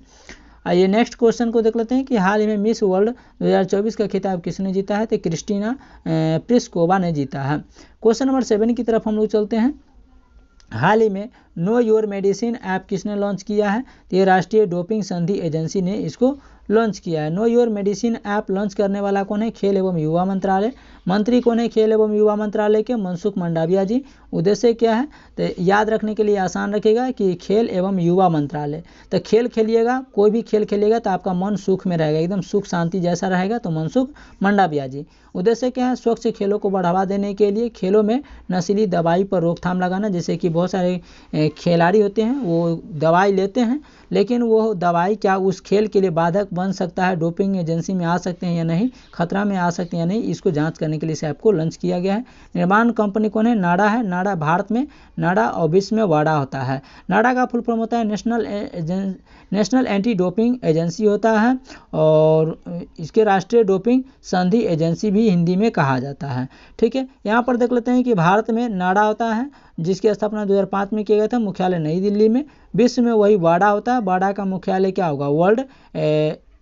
आइए नेक्स्ट क्वेश्चन को देख लेते हैं कि हाल ही में मिस वर्ल्ड 2024 का खिताब किसने जीता है, तो क्रिस्टीना प्लिस्कोवा ने जीता है। क्वेश्चन नंबर 7 की तरफ हम लोग चलते हैं। हाल ही में नो योर मेडिसिन ऐप किसने लॉन्च किया है, तो ये राष्ट्रीय डोपिंग संधि एजेंसी ने इसको लॉन्च किया है। Know your medicine app launch करने वाला कौन है, खेल एवं युवा मंत्रालय। मंत्री कौन है, खेल एवं युवा मंत्रालय के मनसुख मंडाविया जी। उद्देश्य क्या है, तो याद रखने के लिए आसान रखेगा कि खेल एवं युवा मंत्रालय। तो खेल खेलिएगा, कोई भी खेल खेलिएगा तो आपका मन सुख में रहेगा, एकदम सुख शांति जैसा रहेगा, तो मनसुख मंडाविया जी। उद्देश्य क्या है, स्वच्छ खेलों को बढ़ावा देने के लिए खेलों में नशीली दवाई पर रोकथाम लगाना। जैसे कि बहुत सारे खिलाड़ी होते हैं वो दवाई लेते हैं, लेकिन वो दवाई क्या उस खेल के लिए बाधक बन सकता है, डोपिंग एजेंसी में आ सकते हैं या नहीं, खतरा में आ सकते हैं या नहीं, इसको जांच करने के लिए इस ऐप को लॉन्च किया गया है। निर्माण कंपनी कौन है, नाडा है। नाडा भारत में नाडा और विश्व में वाडा होता है। नाडा का फुल फॉर्म होता है नेशनल एंटी डोपिंग एजेंसी होता है, और इसके राष्ट्रीय डोपिंग संधि एजेंसी भी हिंदी में कहा जाता है। ठीक है, यहाँ पर देख लेते हैं कि भारत में नाडा होता है जिसकी स्थापना 2005 में किया गया था, मुख्यालय नई दिल्ली में। विश्व में वही वाडा होता है, वाडा का मुख्यालय क्या होगा, वर्ल्ड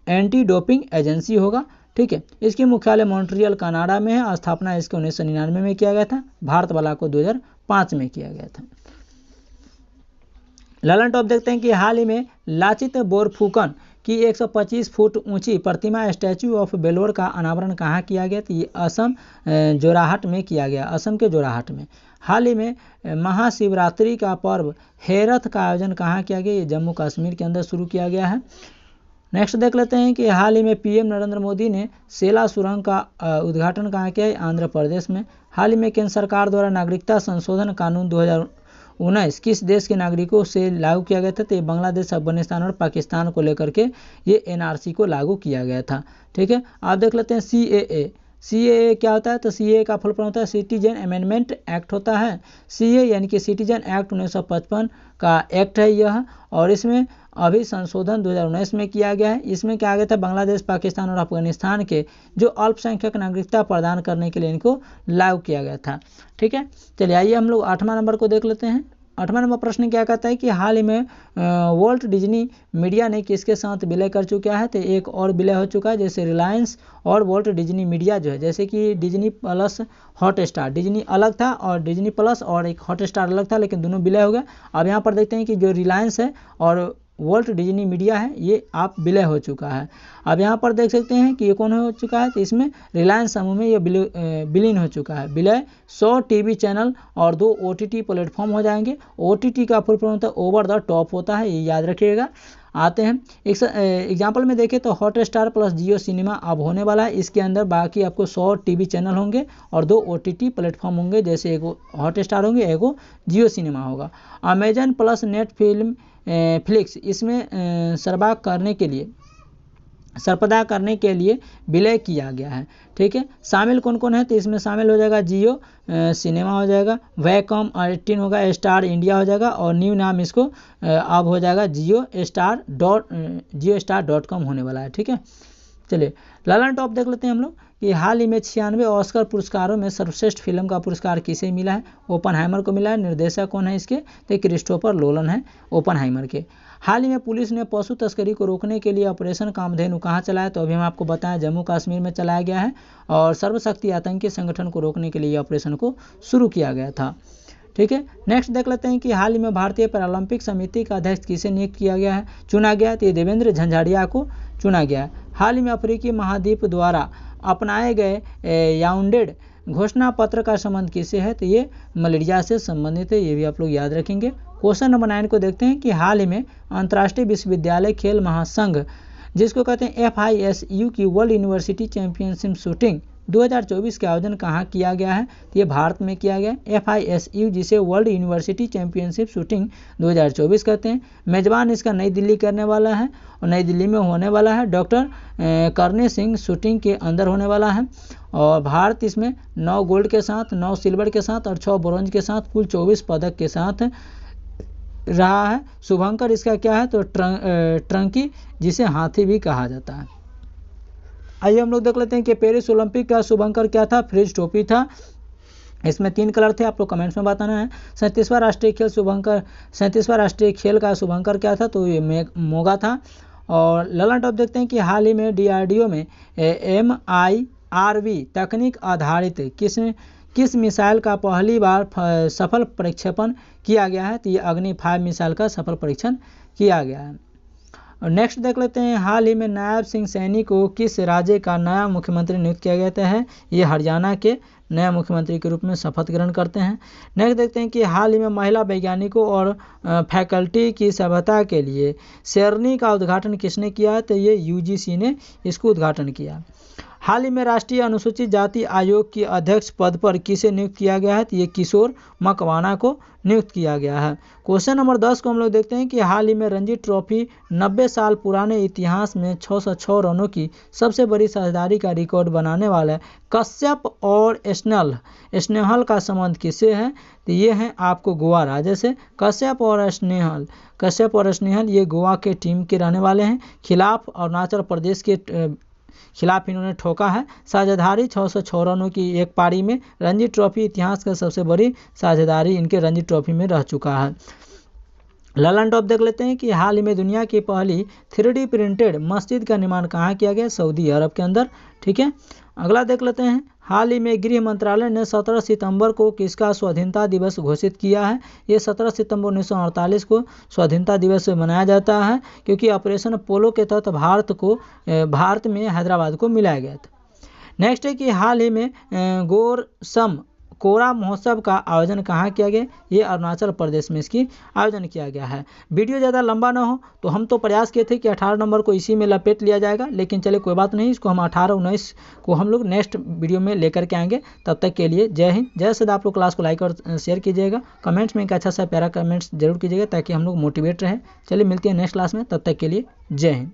एंटी डोपिंग एजेंसी होगा। ठीक है, इसकी मुख्यालय मॉन्ट्रियल कनाडा में है। स्थापना इसके 1999 में किया गया था, भारत वाला को 2005 में किया गया था। ललन टॉप देखते हैं कि हाल ही में लाचित बोरफुकन की 125 फुट ऊंची प्रतिमा स्टैच्यू ऑफ बेलोर का अनावरण कहाँ किया गया, तो ये असम जोराहट में किया गया, असम के जोराहट में। हाल ही में महाशिवरात्रि का पर्व हेरथ का आयोजन कहाँ किया गया, ये जम्मू कश्मीर के अंदर शुरू किया गया है। नेक्स्ट देख लेते हैं कि हाल ही में पीएम नरेंद्र मोदी ने सेला सुरंग का उद्घाटन कहाँ किया है, आंध्र प्रदेश में। हाल ही में केंद्र सरकार द्वारा नागरिकता संशोधन कानून 2019 किस देश के नागरिकों से लागू किया गया था, तो ये बांग्लादेश, अफगानिस्तान और पाकिस्तान को लेकर के ये एनआरसी को लागू किया गया था। ठीक है, आप देख लेते हैं सीएए। सीएए क्या होता है, तो सीएए का फुल फॉर्म होता है सिटीजन अमेंडमेंट एक्ट होता है। सीए यानी कि सिटीजन एक्ट 1955 का एक्ट है यह, और इसमें अभी संशोधन 2019 में किया गया है। इसमें क्या गया था, बांग्लादेश, पाकिस्तान और अफगानिस्तान के जो अल्पसंख्यक नागरिकता प्रदान करने के लिए इनको लागू किया गया था। ठीक है, चलिए आइए हम लोग 8वां नंबर को देख लेते हैं। 8वां नंबर प्रश्न क्या कहता है कि हाल ही में वॉल्ट डिज्नी मीडिया ने किसके साथ विलय कर चुका है, तो एक और विलय हो चुका है। जैसे रिलायंस और वॉल्ट डिज्नी मीडिया जो है, जैसे कि डिज्नी प्लस हॉटस्टार, डिज्नी अलग था और डिज्नी प्लस और एक हॉटस्टार अलग था, लेकिन दोनों विलय हो गया। अब यहाँ पर देखते हैं कि जो रिलायंस है और वॉल्ट डिज्नी मीडिया है ये आप विलय हो चुका है। अब यहाँ पर देख सकते हैं कि ये कौन हो चुका है, तो इसमें रिलायंस समूह में ये विलीन हो चुका है। विलय 100 टीवी चैनल और 2 ओटीटी प्लेटफॉर्म हो जाएंगे। ओटीटी का फुल फॉर्म होता है ओवर द टॉप होता है, ये याद रखिएगा। आते हैं एग्जाम्पल में देखें तो हॉटस्टार प्लस जियो सिनेमा अब होने वाला है। इसके अंदर बाकी आपको 100 टीवी चैनल होंगे और 2 ओटीटी प्लेटफॉर्म होंगे, जैसे एक हॉटस्टार होंगे, एक जियो सिनेमा होगा। Amazon plus net film flix इसमें सर्पदा करने के लिए विलय किया गया है। ठीक है, शामिल कौन कौन है, तो इसमें शामिल हो जाएगा जियो सिनेमा हो जाएगा, वैकॉम 18 होगा, स्टार इंडिया हो जाएगा, और न्यू नाम इसको अब हो जाएगा jiostar.com होने वाला है। ठीक है, चलिए ललन टॉप देख लेते हैं हम लोग कि हाल ही में 96 ऑस्कर पुरस्कारों में सर्वश्रेष्ठ फिल्म का पुरस्कार किसे मिला है, ओपनहाइमर को मिला है। निर्देशक कौन है इसके, तो क्रिस्टोफर नोलन है ओपनहाइमर के। हाल ही में पुलिस ने पशु तस्करी को रोकने के लिए ऑपरेशन कामधेनु कहाँ चलाया, तो अभी हम आपको बताएं जम्मू कश्मीर में चलाया गया है, और सर्वशक्ति आतंकी संगठन को रोकने के लिए ऑपरेशन को शुरू किया गया था। ठीक है, नेक्स्ट देख लेते हैं कि हाल ही में भारतीय पैरालंपिक समिति का अध्यक्ष किसे नियुक्त किया गया है, चुना गया, तो ये देवेंद्र झंझाड़िया को चुना गया है। हाल ही में अफ्रीकी महाद्वीप द्वारा अपनाए गए याउंडेड घोषणा पत्र का संबंध किसे है, तो ये मलेरिया से संबंधित है, ये भी आप लोग याद रखेंगे। क्वेश्चन नंबर 9 को देखते हैं कि हाल ही में अंतर्राष्ट्रीय विश्वविद्यालय खेल महासंघ जिसको कहते हैं FISU की वर्ल्ड यूनिवर्सिटी चैंपियनशिप शूटिंग 2024 का आयोजन कहाँ किया गया है, तो ये भारत में किया गया। FISU जिसे वर्ल्ड यूनिवर्सिटी चैंपियनशिप शूटिंग 2024 कहते हैं। मेजबान इसका नई दिल्ली करने वाला है, और नई दिल्ली में होने वाला है। डॉक्टर करने सिंह शूटिंग के अंदर होने वाला है, और भारत इसमें 9 गोल्ड के साथ, 9 सिल्वर के साथ और 6 ब्रॉन्ज के साथ कुल 24 पदक के साथ रहा है। शुभंकर इसका क्या है, तो ट्रंकी जिसे हाथी भी कहा जाता है। आइए हम लोग देख लेते हैं कि पेरिस ओलंपिक का शुभंकर क्या था, फ्रिज टोपी था। इसमें 3 कलर थे, आप लोग कमेंट्स में बताना है। 37वां राष्ट्रीय खेल का शुभंकर क्या था, तो ये मोगा था। और ललन टॉप देखते हैं कि हाल ही में DRDO में MIRV तकनीक आधारित किस मिसाइल का पहली बार सफल प्रक्षेपण किया गया है। तो ये अग्नि 5 मिसाइल का सफल परीक्षण किया गया है। और नेक्स्ट देख लेते हैं, हाल ही में नायब सिंह सैनी को किस राज्य का नया मुख्यमंत्री नियुक्त किया गया है। ये हरियाणा के नए मुख्यमंत्री के रूप में शपथ ग्रहण करते हैं। नेक्स्ट देखते हैं कि हाल ही में महिला वैज्ञानिकों और फैकल्टी की सभ्यता के लिए शेरनी का उद्घाटन किसने किया है। तो ये UGC ने इसको उद्घाटन किया। हाल ही में राष्ट्रीय अनुसूचित जाति आयोग की अध्यक्ष पद पर किसे नियुक्त किया गया है। तो ये किशोर मकवाना को नियुक्त किया गया है। क्वेश्चन नंबर 10 को हम लोग देखते हैं कि हाल ही में रणजी ट्रॉफी 90 साल पुराने इतिहास में 606 रनों की सबसे बड़ी साझेदारी का रिकॉर्ड बनाने वाले कश्यप और स्नेहल का संबंध किससे है। तो ये हैं आपको गोवा राज्य से। कश्यप और स्नेहल ये गोवा के टीम के रहने वाले हैं। खिलाफ अरुणाचल प्रदेश के खिलाफ इन्होंने ठोका है। साझेदारी 606 रनों की एक पारी में रणजी ट्रॉफी इतिहास का सबसे बड़ी साझेदारी इनके रणजी ट्रॉफी में रह चुका है। ललन टॉप देख लेते हैं कि हाल ही में दुनिया की पहली 3D प्रिंटेड मस्जिद का निर्माण कहाँ किया गया। सऊदी अरब के अंदर। ठीक है, अगला देख लेते हैं, हाल ही में गृह मंत्रालय ने 17 सितंबर को किसका स्वाधीनता दिवस घोषित किया है। ये 17 सितंबर 1948 को स्वाधीनता दिवस मनाया जाता है, क्योंकि ऑपरेशन अपोलो के तहत भारत में हैदराबाद को मिलाया गया था। नेक्स्ट है कि हाल ही में गोरसम कोरा महोत्सव का आयोजन कहाँ किया गया। ये अरुणाचल प्रदेश में इसकी आयोजन किया गया है। वीडियो ज़्यादा लंबा ना हो तो हम तो प्रयास किए थे कि 18 नंबर को इसी में लपेट लिया जाएगा, लेकिन चले कोई बात नहीं, इसको हम 18-19 को हम लोग नेक्स्ट वीडियो में लेकर के आएंगे। तब तक के लिए जय हिंद, जय सदा। आप लोग क्लास को लाइक और शेयर कीजिएगा, कमेंट्स में एक अच्छा सा प्यारा कमेंट्स जरूर कीजिएगा ताकि हम लोग मोटिवेट रहें। चलिए मिलते हैं नेक्स्ट क्लास में, तब तक के लिए जय हिंद।